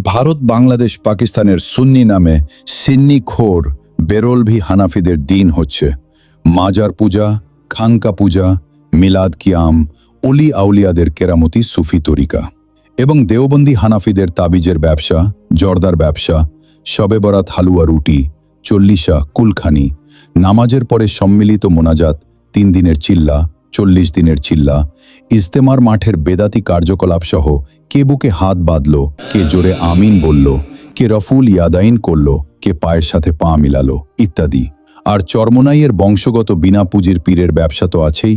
ভারত, বাংলাদেশ, পাকিস্তানের সুন্নি নামে সিন্নি খোর বেরলভি হানাফিদের দিন হচ্ছে মাজার পূজা, খানকা পূজা, মিলাদ কিয়াম, অলি আউলিয়াদের কেরামতি সুফি তরিকা এবং দেওবন্দি হানাফিদের তাবিজের ব্যবসা, জর্দার ব্যবসা, শবে বরাত, হালুয়া রুটি, চল্লিশা, কুলখানি, নামাজের পরে সম্মিলিত মোনাজাত, 3 দিনের চিল্লা, 40 দিনের চিল্লা, ইজতেমার মাঠের বেদাতি কার্যকলাপ সহ কে বুকে হাত বাঁধল, কে জোরে আমিন বলল, কে রফুল ইয়াদাইন করল, কে পায়ের সাথে পা মিলালো ইত্যাদি। আর চরমোনাইয়ের বংশগত বিনা পুঁজির পীরের ব্যবসা তো আছেই।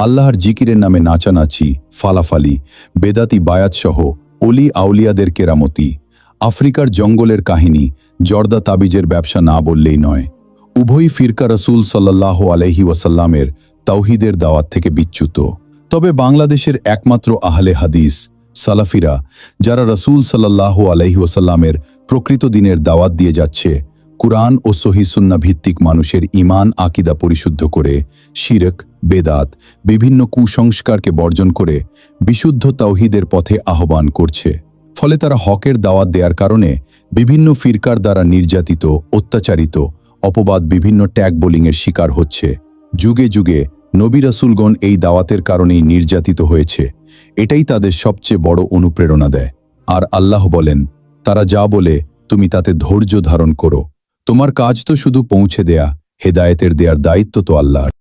আল্লাহর জিকিরের নামে নাচানাচি, ফালাফালি, বেদাতি বায়াত সহ অলি আউলিয়াদের কেরামতি, আফ্রিকার জঙ্গলের কাহিনী, জর্দা তাবিজের ব্যবসা না বললেই নয়। উভয়ই ফিরকা রসুল সাল্লাল্লাহু আলাইহি ওয়াসাল্লামের তাওহীদের দাওয়াত থেকে বিচ্যুত। তবে বাংলাদেশের একমাত্র আহলে হাদিস সালাফিরা, যারা রসুল সাল্লাল্লাহু আলাইহি ওয়াসাল্লামের প্রকৃত দিনের দাওয়াত দিয়ে যাচ্ছে, কুরআন ও সহিহ সুন্নাহ ভিত্তিক মানুষের ঈমান আকীদা পরিশুদ্ধ করে, শিরক, বেদাত, বিভিন্ন কুসংস্কারকে বর্জন করে বিশুদ্ধ তাওহীদের পথে আহ্বান করছে। ফলে তারা হকের দাওয়াত দেওয়ার কারণে বিভিন্ন ফিরকার দ্বারা নির্যাতিত, অত্যাচারিত, অপবাদ, বিভিন্ন ট্যাগ বোলিংয়ের শিকার হচ্ছে। যুগে যুগে নবী রাসূলগণ এই দাওয়াতের কারণেই নির্যাতিত হয়েছে। এটাই তাদের সবচেয়ে বড় অনুপ্রেরণা দেয়। আর আল্লাহ বলেন, তারা যা বলে তুমি তাতে ধৈর্য ধারণ করো। তোমার কাজ তো শুধু পৌঁছে দেয়া, হেদায়েতের দেয়ার দায়িত্ব তো আল্লাহর।